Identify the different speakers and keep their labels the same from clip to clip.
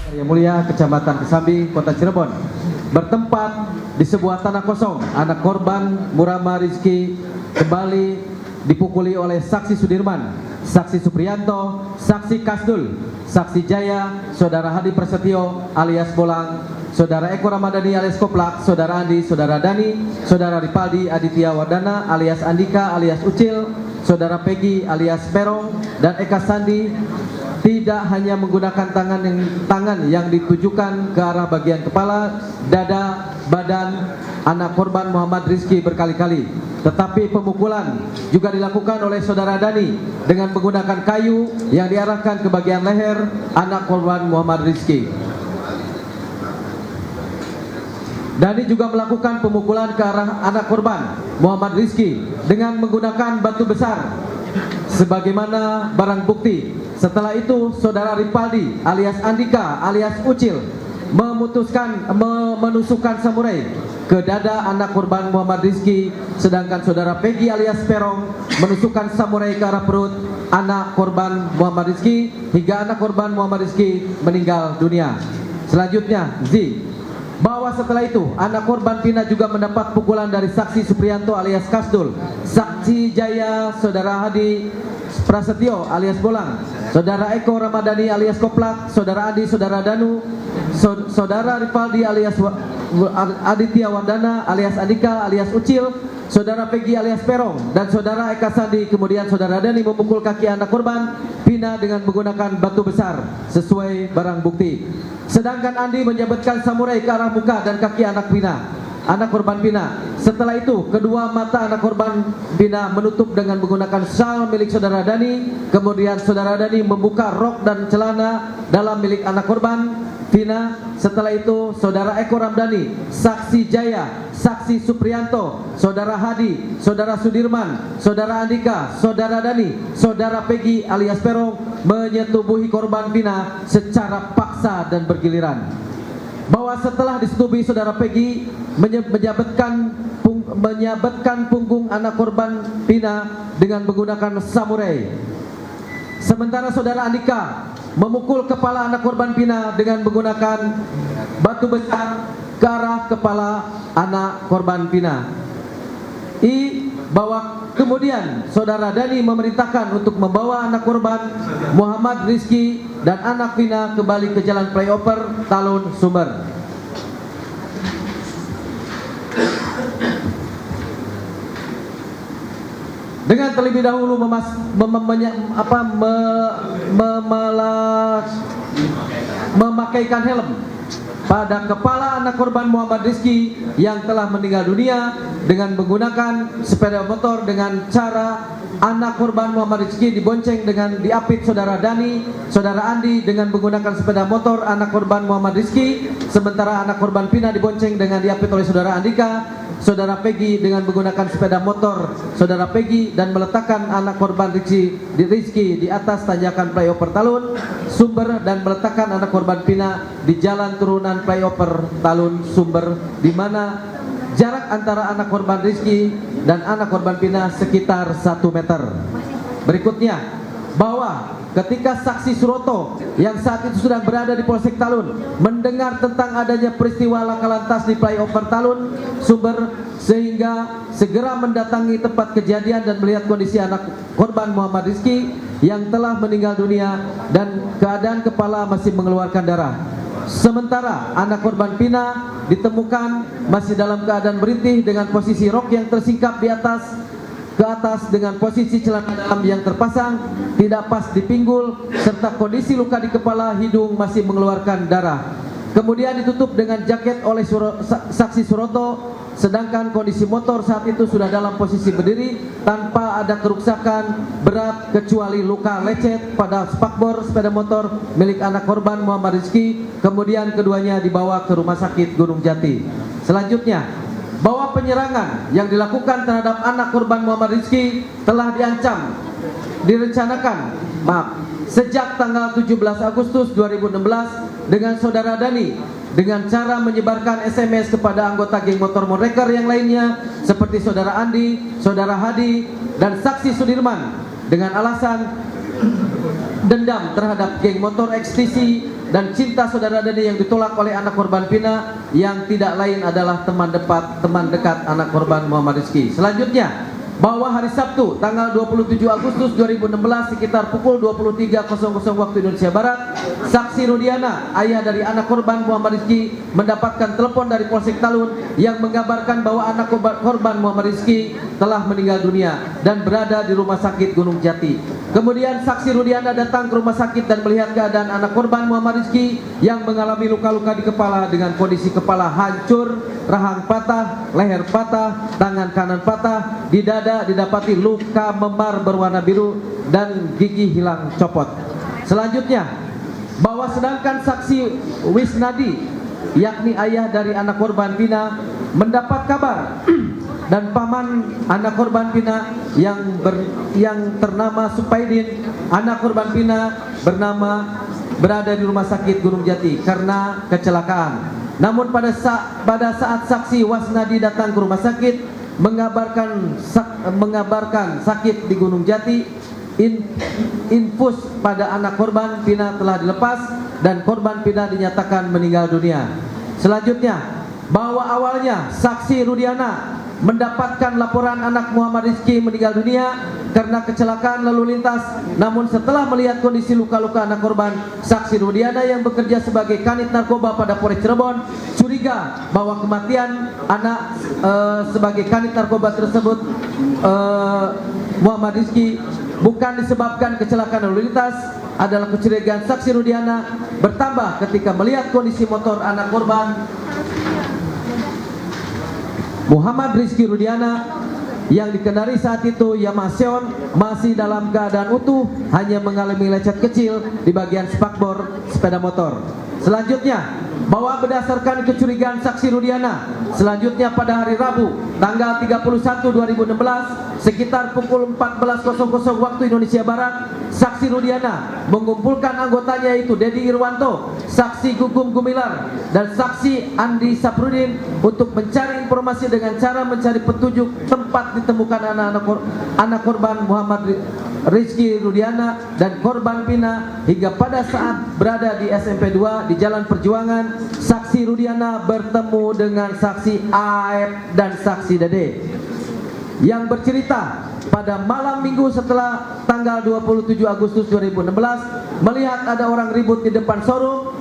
Speaker 1: Yang Mulia, Kecamatan Kesambi, Kota Cirebon, bertempat di sebuah tanah kosong. Anak korban Murama Rizki kembali dipukuli oleh saksi Sudirman, saksi Supriyanto, saksi Kasdul, saksi Jaya, saudara Hadi Prasetyo alias Bolang, saudara Eko Ramadhani alias Koplak, saudara Andi, saudara Dani, saudara Ripaldi Aditya Wardana alias Andika alias Ucil, saudara Peggy alias Perong, dan Eka Sandi tidak hanya menggunakan tangan yang ditujukan ke arah bagian kepala, dada, badan anak korban Muhammad Rizki berkali-kali, tetapi pemukulan juga dilakukan oleh saudara Dani dengan menggunakan kayu yang diarahkan ke bagian leher anak korban Muhammad Rizki. Dani juga melakukan pemukulan ke arah anak korban Muhammad Rizki dengan menggunakan batu besar sebagaimana barang bukti. Setelah itu, saudara Ripaldi alias Andika alias Ucil memutuskan menusukkan samurai ke dada anak korban Muhammad Rizki, sedangkan saudara Peggy alias Perong menusukkan samurai ke arah perut anak korban Muhammad Rizki hingga anak korban Muhammad Rizki meninggal dunia. Selanjutnya, Z, bahwa setelah itu anak korban Pina juga mendapat pukulan dari saksi Supriyanto alias Kasdul, saksi Jaya, saudara Hadi Prasetyo alias Bolang, saudara Eko Ramadhani alias Koplak, saudara Adi, saudara Danu, saudara Ripaldi alias Aditya Wardana alias Andika alias Ucil, saudara Peggy alias Perong, dan saudara Eka Sandi. Kemudian saudara Dani memukul kaki anak korban Pina dengan menggunakan batu besar sesuai barang bukti. Sedangkan Andi menjabetkan samurai ke arah muka dan kaki anak korban Pina. Setelah itu, kedua mata anak korban Pina menutup dengan menggunakan shawl milik saudara Dani. Kemudian saudara Dani membuka rok dan celana dalam milik anak korban Pina. Setelah itu, saudara Eko Ramdhani, saksi Jaya, saksi Supriyanto, saudara Hadi, saudara Sudirman, saudara Andika, saudara Dani, saudara Peggy alias Perong menyetubuhi korban Pina secara paksa dan bergiliran. Bahwa setelah disetubuhi, saudara Peggy menyabetkan punggung anak korban Pina dengan menggunakan samurai. Sementara saudara Andika memukul kepala anak korban Pina dengan menggunakan batu besar ke arah kepala anak korban Pina. Bahwa kemudian saudara Dani memerintahkan untuk membawa anak korban Muhammad Rizki dan anak Pina kembali ke Jalan Flyover Talun Sumber. Dengan terlebih dahulu memakaikan helm pada kepala anak korban Muhammad Rizki yang telah meninggal dunia dengan menggunakan sepeda motor, dengan cara anak korban Muhammad Rizki dibonceng dengan diapit saudara Dani, saudara Andi dengan menggunakan sepeda motor anak korban Muhammad Rizki, sementara anak korban Pina dibonceng dengan diapit oleh saudara Andika, saudara Peggy dengan menggunakan sepeda motor saudara Peggy, dan meletakkan anak korban Rizki di atas tanjakan flyover Talun Sumber, dan meletakkan anak korban Pina di jalan turunan flyover Talun Sumber, di mana jarak antara anak korban Rizki dan anak korban Pina sekitar 1 meter. Berikutnya, bahwa ketika saksi Suroto yang saat itu sedang berada di Polsek Talun mendengar tentang adanya peristiwa laka lantas di flyover Talun Sumber, sehingga segera mendatangi tempat kejadian dan melihat kondisi anak korban Muhammad Rizki yang telah meninggal dunia dan keadaan kepala masih mengeluarkan darah. Sementara anak korban Pina ditemukan masih dalam keadaan berintih dengan posisi rok yang tersingkap ke atas dengan posisi celana dalam yang terpasang tidak pas di pinggul, serta kondisi luka di kepala, hidung masih mengeluarkan darah. Kemudian ditutup dengan jaket oleh saksi Suroto, sedangkan kondisi motor saat itu sudah dalam posisi berdiri tanpa ada kerusakan berat kecuali luka lecet pada spakbor sepeda motor milik anak korban Muhammad Rizki. Kemudian keduanya dibawa ke Rumah Sakit Gunung Jati. Selanjutnya, bahwa penyerangan yang dilakukan terhadap anak korban Muhammad Rizki telah direncanakan sejak tanggal 17 Agustus 2016 dengan saudara Dani dengan cara menyebarkan SMS kepada anggota geng motor Monreker yang lainnya seperti saudara Andi, saudara Hadi, dan saksi Sudirman dengan alasan dendam terhadap geng motor XTC dan cinta saudara Dede yang ditolak oleh anak korban Pina yang tidak lain adalah teman dekat anak korban Muhammad Rizki. Selanjutnya, bahwa hari Sabtu tanggal 27 Agustus 2016 sekitar pukul 23.00 waktu Indonesia Barat, saksi Rudiana, ayah dari anak korban Muhammad Rizki, mendapatkan telepon dari Polsek Talun yang mengabarkan bahwa anak korban Muhammad Rizki telah meninggal dunia dan berada di rumah sakit Gunung Jati. Kemudian saksi Rudiana datang ke rumah sakit dan melihat keadaan anak korban Muhammad Rizki yang mengalami luka-luka di kepala dengan kondisi kepala hancur, rahang patah, leher patah, tangan kanan patah, di dada didapati luka memar berwarna biru dan gigi hilang copot. Selanjutnya, bahwa sedangkan saksi Wisnadi, yakni ayah dari anak korban Pina, mendapat kabar dan paman anak korban Pina yang ternama Supaidin, anak korban Pina berada di rumah sakit Gunung Jati karena kecelakaan. Namun pada saat saksi Wasnadi datang ke rumah sakit mengabarkan sakit di Gunung Jati, infus pada anak korban Pina telah dilepas dan korban Pina dinyatakan meninggal dunia. Selanjutnya, bahwa awalnya saksi Rudiana mendapatkan laporan anak Muhammad Rizki meninggal dunia karena kecelakaan lalu lintas. Namun setelah melihat kondisi luka-luka anak korban, saksi Rudiana yang bekerja sebagai kanit narkoba pada Polres Cirebon curiga bahwa kematian anak sebagai kanit narkoba tersebut Muhammad Rizki bukan disebabkan kecelakaan lalu lintas. Adalah kecurigaan saksi Rudiana bertambah ketika melihat kondisi motor anak korban Muhammad Rizki Rudiana yang dikendarai saat itu Yamaha Xeon masih dalam keadaan utuh, hanya mengalami lecet kecil di bagian spakbor sepeda motor. Selanjutnya, bahwa berdasarkan kecurigaan saksi Rudiana, selanjutnya pada hari Rabu tanggal 31/2016 sekitar pukul 14.00 waktu Indonesia Barat, saksi Rudiana mengumpulkan anggotanya yaitu Dedi Irwanto, saksi Gugum Gumilar, dan saksi Andi Saprudin untuk mencari informasi dengan cara mencari petunjuk tempat ditemukan anak korban Muhammad Rizki Rudiana dan korban Pina, hingga pada saat berada di SMP 2 di Jalan Perjuangan, saksi Rudiana bertemu dengan saksi Aep dan saksi Dede yang bercerita pada malam minggu setelah tanggal 27 Agustus 2016 melihat ada orang ribut di depan showroom,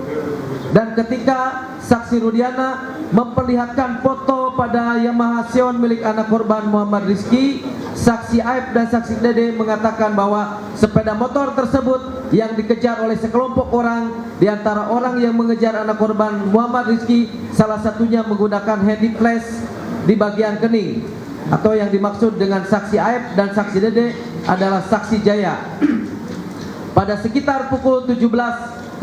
Speaker 1: dan ketika saksi Rudiana memperlihatkan foto pada Yamaha Xeon milik anak korban Muhammad Rizki, saksi Aib dan saksi Dede mengatakan bahwa sepeda motor tersebut yang dikejar oleh sekelompok orang. Di antara orang yang mengejar anak korban Muhammad Rizki, salah satunya menggunakan handy flash di bagian kening. Atau yang dimaksud dengan saksi Aib dan saksi Dede adalah saksi Jaya. Pada sekitar pukul 17.00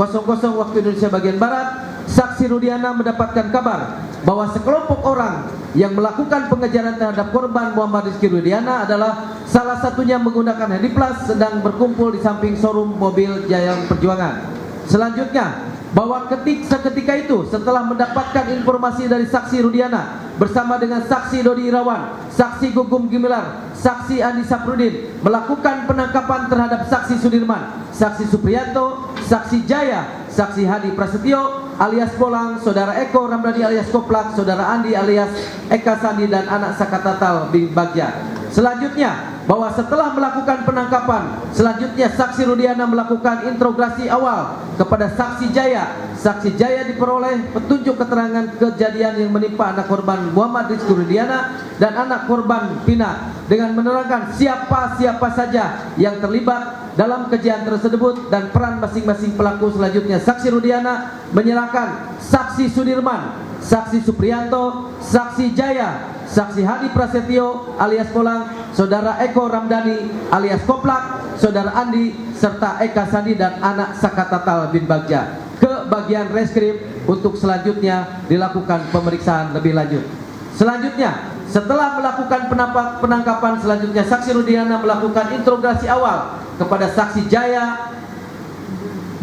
Speaker 1: waktu Indonesia bagian Barat, saksi Rudiana mendapatkan kabar bahwa sekelompok orang yang melakukan pengejaran terhadap korban Muhammad Rizki Rudiana adalah salah satunya menggunakan handy flash sedang berkumpul di samping showroom mobil Jalan Perjuangan. Selanjutnya, bahwa seketika itu setelah mendapatkan informasi dari saksi Rudiana bersama dengan saksi Dodi Irawan, saksi Gugum Gimilar, saksi Andi Saprudin melakukan penangkapan terhadap saksi Sudirman, saksi Supriyanto, saksi Jaya, saksi Hadi Prasetyo alias Polang, saudara Eko Ramdhani alias Koplak, saudara Andi alias Eka Sandi, dan anak Sakatatal bin Bagja. Selanjutnya, bahwa setelah melakukan penangkapan, selanjutnya saksi Rudiana melakukan interogasi awal kepada saksi Jaya. Saksi Jaya diperoleh petunjuk keterangan kejadian yang menimpa anak korban Muhammad Rizki Rudiana dan anak korban Pina dengan menerangkan siapa saja yang terlibat dalam kejadian tersebut dan peran masing-masing pelaku. Selanjutnya, saksi Rudiana menyerahkan saksi Sudirman, saksi Supriyanto, saksi Jaya, saksi Hadi Prasetyo alias Polang, saudara Eko Ramdhani alias Koplak, saudara Andi, serta Eka Sandi dan anak Sakatatal bin Bagja ke bagian reskrim untuk selanjutnya dilakukan pemeriksaan lebih lanjut. Selanjutnya, setelah melakukan penangkapan, selanjutnya saksi Rudiana melakukan interogasi awal kepada saksi Jaya.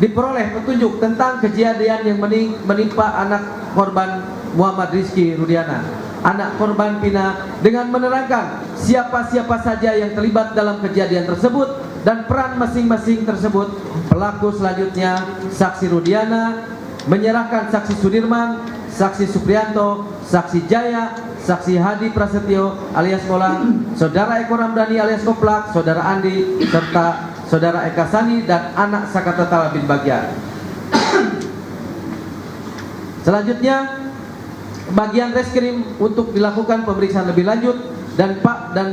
Speaker 1: Diperoleh petunjuk tentang kejadian yang menimpa anak korban Muhammad Rizki Rudiana, anak korban Pina, dengan menerangkan siapa saja yang terlibat dalam kejadian tersebut dan peran masing-masing tersebut, pelaku selanjutnya saksi Rudiana menyerahkan saksi Sudirman, saksi Suprianto, saksi Jaya, saksi Hadi Prasetyo alias Molang, saudara Eko Ramdhani alias Koplak, saudara Andi, serta saudara Eka Sani dan anak Sakatatal bin Bagja. Selanjutnya bagian reskrim untuk dilakukan pemeriksaan lebih lanjut dan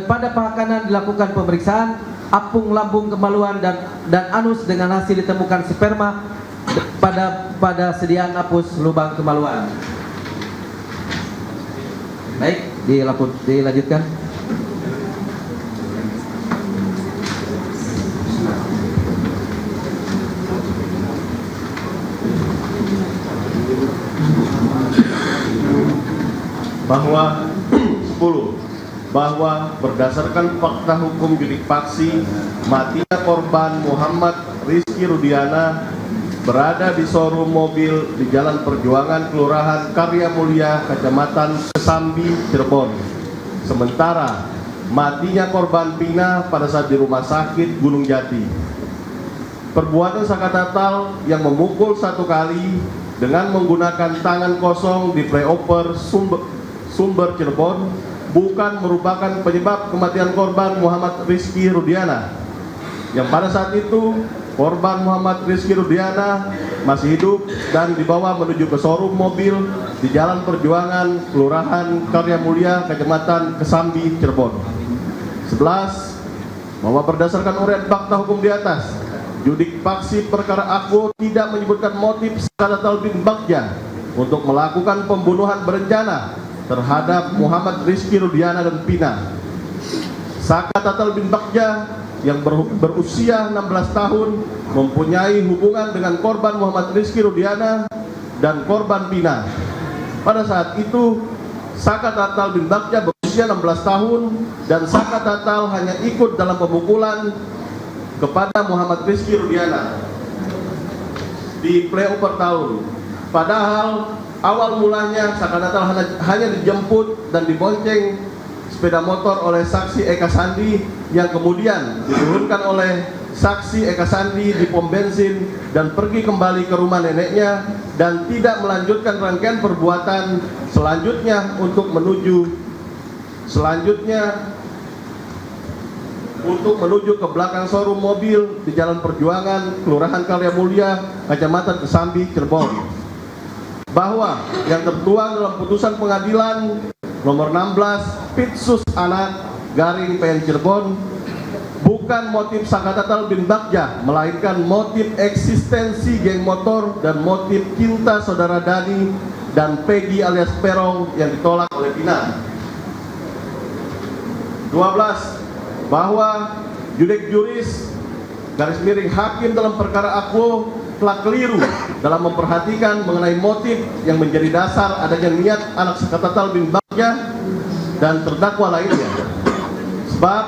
Speaker 1: pada pihak kanan dilakukan pemeriksaan apung lambung kemaluan dan anus dengan hasil ditemukan sperma pada sediaan apus lubang kemaluan. Baik, dilanjutkan.
Speaker 2: Bahwa berdasarkan fakta hukum judik faksi, matinya korban Muhammad Rizky Rudiana berada di showroom mobil di Jalan Perjuangan, Kelurahan Karya Mulia, Kecamatan Kesambi, Cirebon. Sementara matinya korban Pina pada saat di Rumah Sakit Gunung Jati. Perbuatan Sakatatal yang memukul 1 kali dengan menggunakan tangan kosong di flyover Sumber Cirebon bukan merupakan penyebab kematian korban Muhammad Rizky Rudiana, yang pada saat itu korban Muhammad Rizky Rudiana masih hidup dan dibawa menuju ke showroom mobil di Jalan Perjuangan, Kelurahan Karya Mulia, Kecamatan Kesambi, Cirebon. 11. Bahwa berdasarkan uraian fakta hukum di atas, judik faksi perkara Akbo tidak menyebutkan motif Sakatatal bin Bagja untuk melakukan pembunuhan berencana terhadap Muhammad Rizky Rudiana dan Pina. Sakatatal bin Bagja yang berusia 16 tahun mempunyai hubungan dengan korban Muhammad Rizky Rudiana dan korban Pina. Pada saat itu Sakatatal bin Bagja berusia 16 tahun dan Sakatatal hanya ikut dalam pemukulan kepada Muhammad Rizky Rudiana di flyover Talun. Padahal awal mulanya Sakatatal hanya dijemput dan dibonceng sepeda motor oleh saksi Eka Sandi yang kemudian diturunkan oleh saksi Eka Sandi di pom bensin dan pergi kembali ke rumah neneknya dan tidak melanjutkan rangkaian perbuatan selanjutnya untuk menuju ke belakang showroom mobil di Jalan Perjuangan, Kelurahan Karya Mulia, Kecamatan Kesambi, Cirebon. Bahwa yang tertuang dalam putusan pengadilan nomor 16 Pitsus Anak garing PN Cirebon bukan motif Sakatatal bin Bagja, melainkan motif eksistensi geng motor dan motif cinta saudara Dani dan Peggy alias Perong yang ditolak oleh Pina. 12. Bahwa judek juris garis miring hakim dalam perkara Akbo telah keliru dalam memperhatikan mengenai motif yang menjadi dasar adanya niat anak Sakatatal bin Bagja dan terdakwa lainnya. Sebab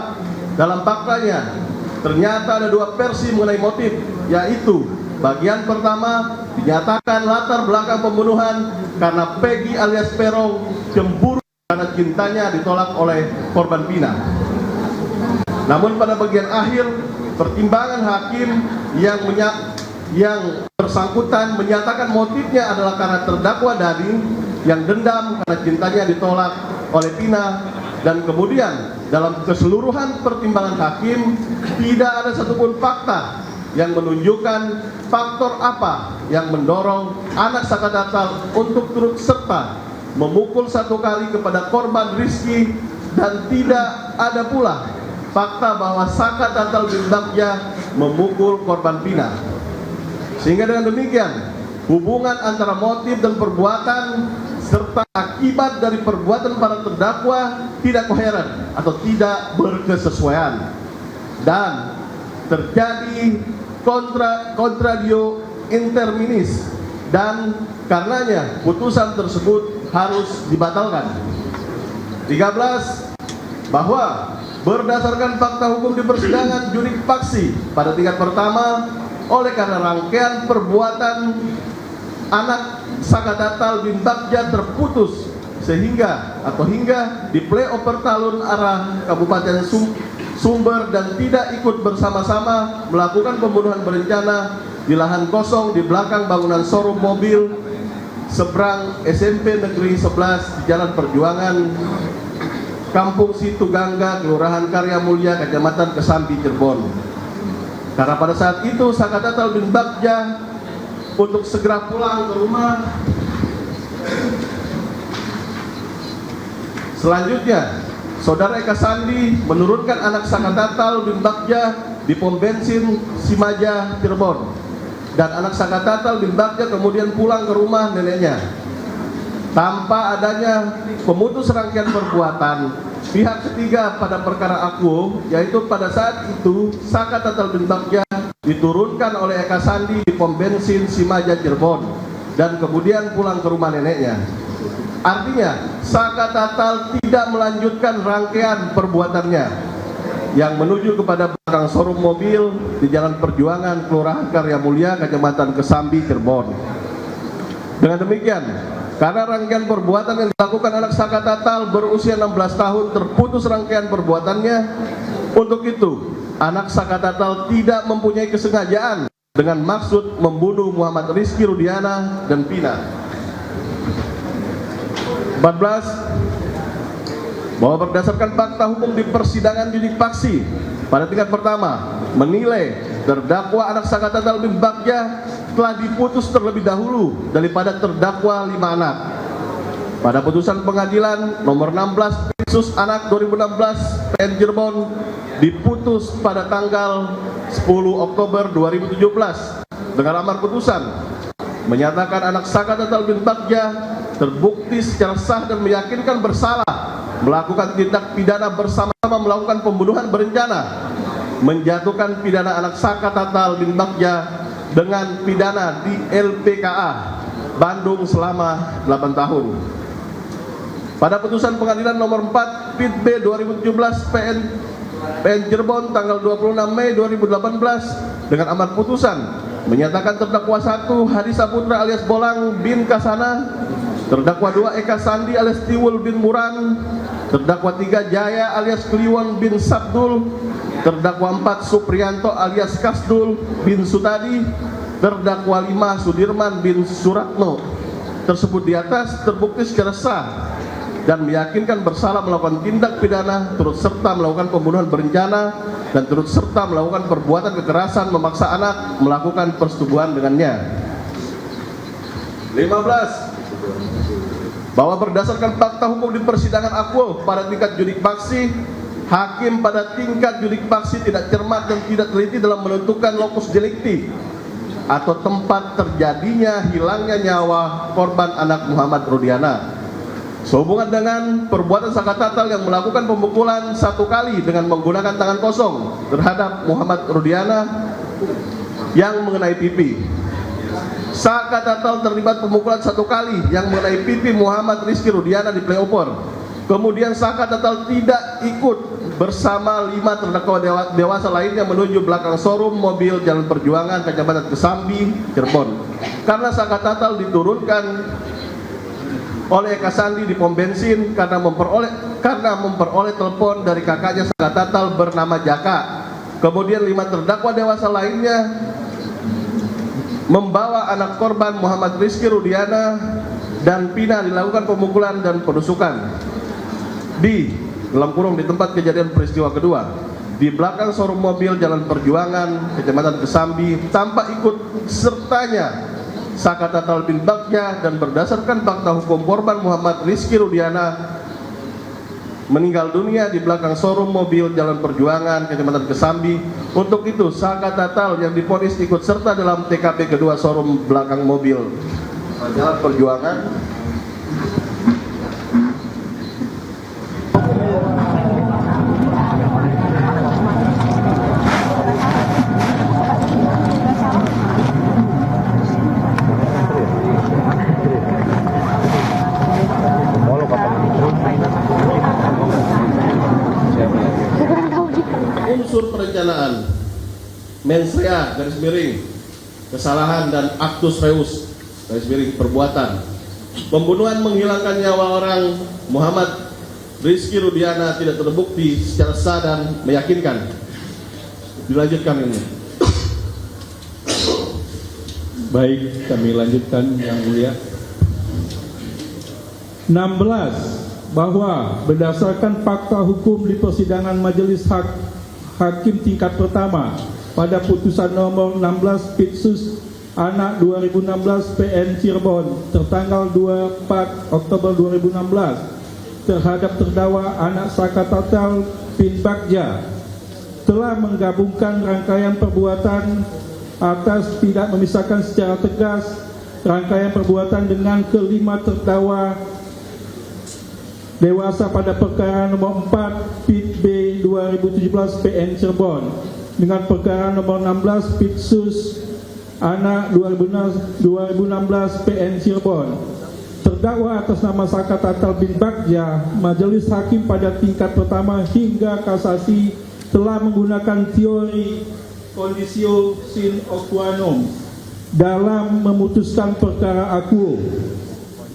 Speaker 2: dalam faktanya ternyata ada 2 versi mengenai motif, yaitu bagian pertama dinyatakan latar belakang pembunuhan karena Peggy alias Perong cemburu karena cintanya ditolak oleh korban Pina. Namun pada bagian akhir pertimbangan hakim yang bersangkutan menyatakan motifnya adalah karena terdakwa Dani yang dendam karena cintanya ditolak oleh Pina, dan kemudian dalam keseluruhan pertimbangan hakim tidak ada satupun fakta yang menunjukkan faktor apa yang mendorong anak Sakatatal untuk turut serta memukul 1 kali kepada korban Rizky, dan tidak ada pula fakta bahwa Sakatatal bin Bagja memukul korban Pina. Sehingga dengan demikian hubungan antara motif dan perbuatan serta akibat dari perbuatan para terdakwa tidak koheren atau tidak berkesesuaian dan terjadi contradio interminis, dan karenanya putusan tersebut harus dibatalkan. 13. Bahwa berdasarkan fakta hukum di persidangan judik faksi pada tingkat pertama, oleh karena rangkaian perbuatan anak Sakatatal bin Bagja terputus hingga di flyover Talun arah Kabupaten sumber dan tidak ikut bersama-sama melakukan pembunuhan berencana di lahan kosong di belakang bangunan showroom mobil seberang SMP Negeri 11 di Jalan Perjuangan, Kampung Situgangga, Kelurahan Karya Mulia, Kecamatan Kesambi, Cirebon. Karena pada saat itu Sakatatal bin Bagja untuk segera pulang ke rumah. Selanjutnya, Saudara Eka Sandi menurunkan anak Sakatatal bin Bagja di pom bensin Simaja, Cirebon. Dan anak Sakatatal bin Bagja kemudian pulang ke rumah neneknya. Tanpa adanya pemutus rangkaian perbuatan pihak ketiga pada perkara aku, yaitu pada saat itu Sakatatal bin Bagja diturunkan oleh Eka Sandi di pom bensin Simaja, Cirebon, dan kemudian pulang ke rumah neneknya. Artinya Sakatatal tidak melanjutkan rangkaian perbuatannya yang menuju kepada belakang showroom mobil di Jalan Perjuangan, Kelurahan Karya Mulia, Kecamatan Kesambi, Cirebon. Dengan demikian, karena rangkaian perbuatan yang dilakukan anak Sakatatal berusia 16 tahun terputus rangkaian perbuatannya, untuk itu anak Sakatatal tidak mempunyai kesengajaan dengan maksud membunuh Muhammad Rizky Rudiana dan Pina. 14. Bahwa berdasarkan fakta hukum di persidangan judik faksi pada tingkat pertama menilai terdakwa anak Sakatatal bin Bagja telah diputus terlebih dahulu daripada terdakwa 5 anak. Pada putusan pengadilan nomor 16 Kasus Anak 2016 PN Cirebon diputus pada tanggal 10 Oktober 2017 dengan amar putusan menyatakan anak Sakatatal bin Bagja terbukti secara sah dan meyakinkan bersalah melakukan tindak pidana bersama-sama melakukan pembunuhan berencana, menjatuhkan pidana anak Sakatatal bin Bagja dengan pidana di LPKA Bandung selama 8 tahun. Pada putusan pengadilan nomor 4 PIT B 2017 PN Cirebon tanggal 26 Mei 2018 dengan amar putusan menyatakan terdakwa 1 Hadi Saputra alias Bolang bin Kasana, terdakwa 2 Eka Sandi alias Tiwul bin Muran, terdakwa 3 Jaya alias Kliwon bin Sabdul, terdakwa 4 Suprianto alias Kasdul bin Sutadi, terdakwa 5 Sudirman bin Suratno. Tersebut di atas terbukti secara sah dan meyakinkan bersalah melakukan tindak pidana turut serta melakukan pembunuhan berencana dan turut serta melakukan perbuatan kekerasan memaksa anak melakukan persetubuhan dengannya. 15. Bahwa berdasarkan fakta hukum di persidangan aku pada tingkat judik faksi, hakim pada tingkat judik faksi tidak cermat dan tidak teliti dalam menentukan lokus delikti atau tempat terjadinya hilangnya nyawa korban anak Muhammad Rudiana sehubungan dengan perbuatan Sakatatal yang melakukan pemukulan 1 kali dengan menggunakan tangan kosong terhadap Muhammad Rudiana yang mengenai pipi. Sakatatal terlibat pemukulan 1 kali yang mengenai pipi Muhammad Rizky Rudiana di flyover. Kemudian Sakatatal tidak ikut bersama 5 terdakwa dewasa lainnya menuju belakang showroom mobil Jalan Perjuangan, Kecamatan Kesambi, Cirebon. Karena Sakatatal diturunkan oleh Eka Sandi di pom bensin karena memperoleh telepon dari kakaknya Sakatatal bernama Jaka. Kemudian 5 terdakwa dewasa lainnya membawa anak korban Muhammad Rizky Rudiana dan Pina dilakukan pemukulan dan penusukan di dalam kurung di tempat kejadian peristiwa kedua di belakang showroom mobil Jalan Perjuangan, Kecamatan Kesambi tanpa ikut sertanya Sakatatal bin Bagja, dan berdasarkan fakta hukum korban Muhammad Rizky Rudiana meninggal dunia di belakang showroom mobil Jalan Perjuangan, Kecamatan Kesambi. Untuk itu Sakatatal yang divonis ikut serta dalam TKP kedua showroom belakang mobil Jalan Perjuangan. Unsur perencanaan, mens rea garis miring kesalahan dan actus reus garis miring perbuatan pembunuhan menghilangkan nyawa orang Muhammad Rizky Rudiana tidak terbukti secara sah dan meyakinkan. Dilanjutkan ini.
Speaker 3: Baik, kami lanjutkan Yang Mulia. 16. Bahwa berdasarkan fakta hukum di persidangan Majelis Hakim tingkat pertama pada putusan nomor 16 Pitsus Anak 2016 PN Cirebon tertanggal 24 Oktober 2016 terhadap terdakwa Anak Sakatatal bin Bagja telah menggabungkan rangkaian perbuatan atas tidak memisahkan secara tegas rangkaian perbuatan dengan kelima terdakwa dewasa pada perkara nomor 4 Pit B 2017 PN Cirebon dengan perkara nomor 16 Pitsus Anak 2016 PN Cirebon. Terdakwa atas nama Sakatatal bin Bagja, Majelis Hakim pada tingkat pertama hingga kasasi telah menggunakan teori conditio sine qua non dalam memutuskan perkara akuo.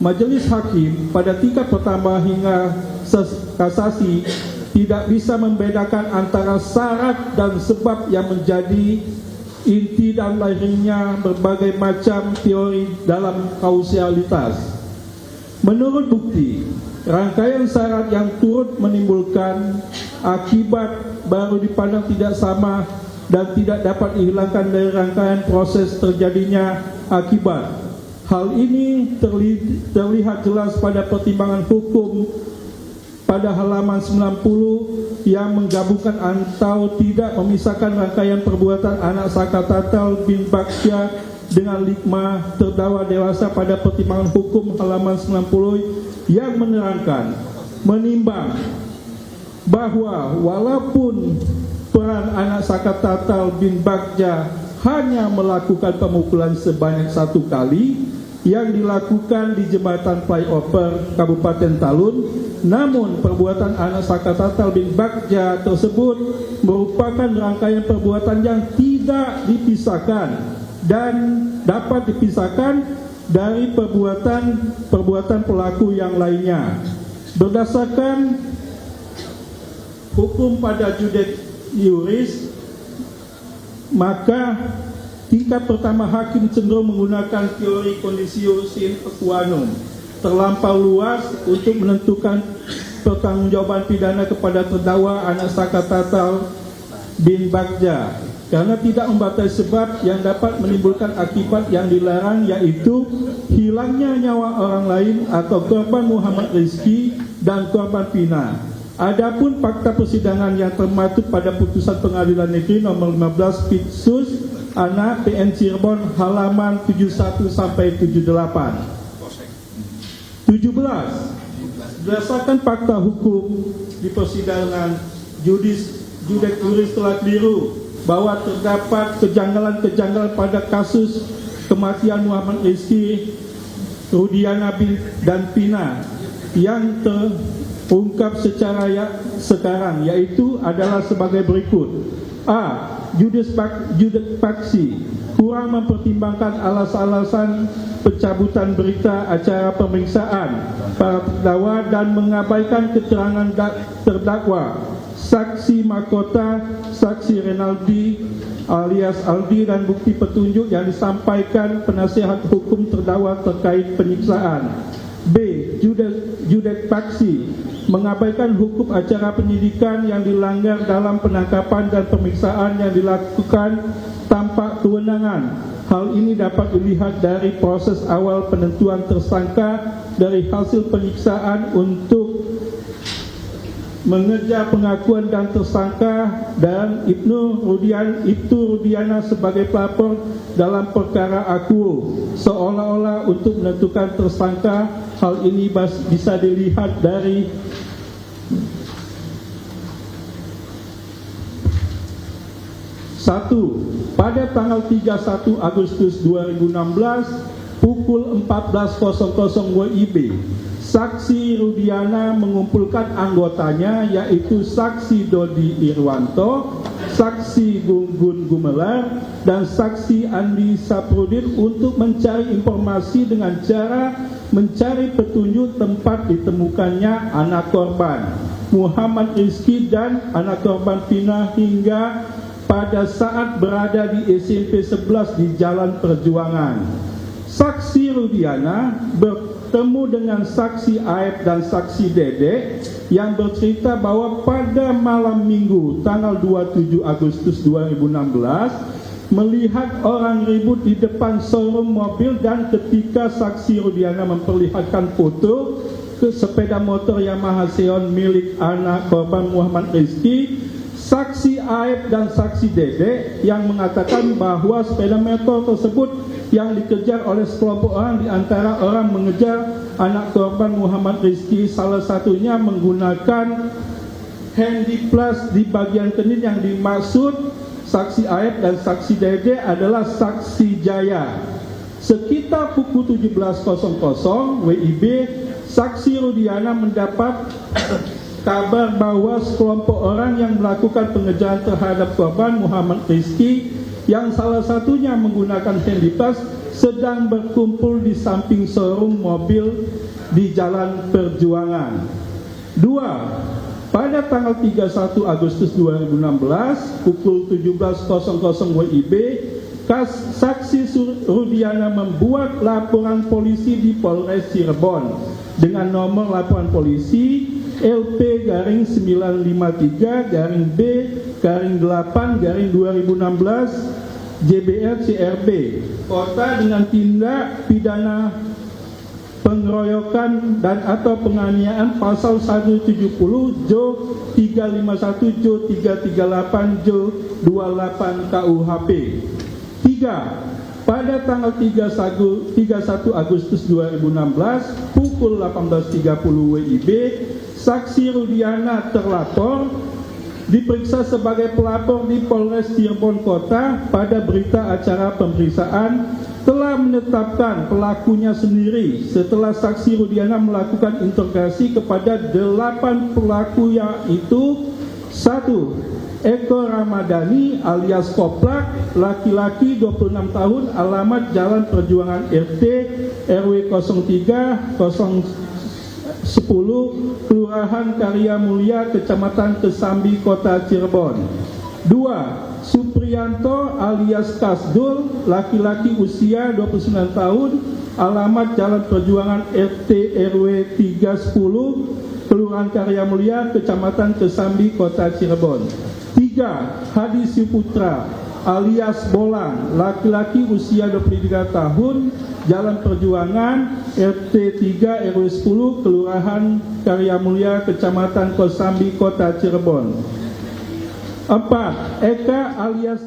Speaker 3: Majelis Hakim pada tingkat pertama hingga kasasi tidak bisa membedakan antara syarat dan sebab yang menjadi inti dan lahirnya berbagai macam teori dalam kausalitas. Menurut bukti, rangkaian syarat yang turut menimbulkan akibat baru dipandang tidak sama dan tidak dapat dihilangkan dari rangkaian proses terjadinya akibat. Hal ini terlihat jelas pada pertimbangan hukum pada halaman 90 yang menggabungkan atau tidak memisahkan rangkaian perbuatan Anak Sakatatal bin Bagja dengan lima terdakwa dewasa pada pertimbangan hukum halaman 90 yang menerangkan menimbang bahwa walaupun peran Anak Sakatatal bin Bagja hanya melakukan pemukulan sebanyak 1 kali yang dilakukan di jembatan flyover Kabupaten Talun, namun perbuatan Anak Sakatatal bin Bagja tersebut merupakan rangkaian perbuatan yang tidak dipisahkan dan dapat dipisahkan dari perbuatan pelaku yang lainnya. Berdasarkan hukum pada judek iuris, maka tingkat pertama hakim cenderung menggunakan teori conditio sine qua non terlampau luas untuk menentukan pertanggungjawaban pidana kepada terdakwa Anak Sakatatal bin Bagja karena tidak membatasi sebab yang dapat menimbulkan akibat yang dilarang, yaitu hilangnya nyawa orang lain atau korban Muhammad Rizky dan korban Pina. Adapun fakta persidangan yang termaktub pada putusan Pengadilan Negeri nomor 15 Pitsus Anak PN Cirebon halaman 71 sampai 78. 17. Berdasarkan fakta hukum di persidangan judek juris telah keliru bahwa terdapat kejanggalan-kejanggalan pada kasus kematian Muhammad Rizky, Rudiana dan Pina yang terungkap secara sekarang, yaitu adalah sebagai berikut. A. Judek faksi kurang mempertimbangkan alasan-alasan pencabutan berita acara pemeriksaan para terdakwa dan mengabaikan keterangan terdakwa, saksi mahkota, saksi Renaldi alias Aldi dan bukti petunjuk yang disampaikan penasihat hukum terdakwa terkait penyiksaan. B. Judek faksi mengabaikan hukum acara penyidikan yang dilanggar dalam penangkapan dan pemeriksaan yang dilakukan tanpa kewenangan. Hal ini dapat dilihat dari proses awal penentuan tersangka, dari hasil penyiksaan untuk mengejar pengakuan dan tersangka, dan Ibtu Rudiana sebagai pelapor dalam perkara akuo seolah-olah untuk menentukan tersangka. Hal ini bisa dilihat dari satu, pada tanggal 31 Agustus 2016 pukul 14.00 WIB, saksi Rudiana mengumpulkan anggotanya, yaitu saksi Dodi Irwanto, saksi Gunggun Gumelar, dan saksi Andi Saprudin untuk mencari informasi dengan cara mencari petunjuk tempat ditemukannya anak korban Muhammad Rizki dan anak korban Fina hingga pada saat berada di SMP 11 di Jalan Perjuangan. Saksi Rudiana bertemu dengan saksi Aep dan saksi Dede yang bercerita bahwa pada malam Minggu tanggal 27 Agustus 2016 melihat orang ribut di depan showroom mobil, dan ketika saksi Rudiana memperlihatkan foto ke sepeda motor Yamaha Xeon milik anak korban Muhammad Rizki, saksi Aep dan saksi Dede yang mengatakan bahwa sepeda motor tersebut yang dikejar oleh sekelompok orang, di antara orang mengejar anak korban Muhammad Rizki, salah satunya menggunakan handy plus di bagian kening. Yang dimaksud saksi Aep dan saksi Dede adalah saksi Jaya. Sekitar pukul 17.00 WIB, saksi Rudiana mendapat kabar bahwa sekelompok orang yang melakukan pengejaran terhadap korban Muhammad Rizki, yang salah satunya menggunakan handy plus, sedang berkumpul di samping showroom mobil di Jalan Perjuangan. 2. Pada tanggal 31 Agustus 2016 pukul 17.00 WIB, saksi Rudiana membuat laporan polisi di Polres Cirebon dengan nomor laporan polisi LP-953-B-8-2016 JBR CRB Kota dengan tindak pidana pengeroyokan dan atau penganiayaan pasal 170 Jo 351 Jo 338 Jo 28 KUHP. 3. Pada tanggal 31 Agustus 2016 pukul 18.30 WIB, saksi Rudiana terlapor diperiksa sebagai pelapor di Polres Cirebon Kota. Pada berita acara pemeriksaan telah menetapkan pelakunya sendiri setelah saksi Rudiana melakukan interogasi kepada 8 pelaku, yaitu 1. Eko Ramadhani alias Koplak, laki-laki 26 tahun, alamat Jalan Perjuangan RT RW 03 010 Kelurahan Karya Mulia, Kecamatan Kesambi, Kota Cirebon. 2. Supriyanto alias Kasdul, laki-laki usia 29 tahun, alamat Jalan Perjuangan RT RW 310 Kelurahan Karya Mulia, Kecamatan Kesambi, Kota Cirebon. 3. Hadi Siputra alias Bolang, laki-laki usia 23 tahun, Jalan Perjuangan RT 3 RW 10 Kelurahan Karya Mulia, Kecamatan Kosambi, Kota Cirebon. 4. Eka alias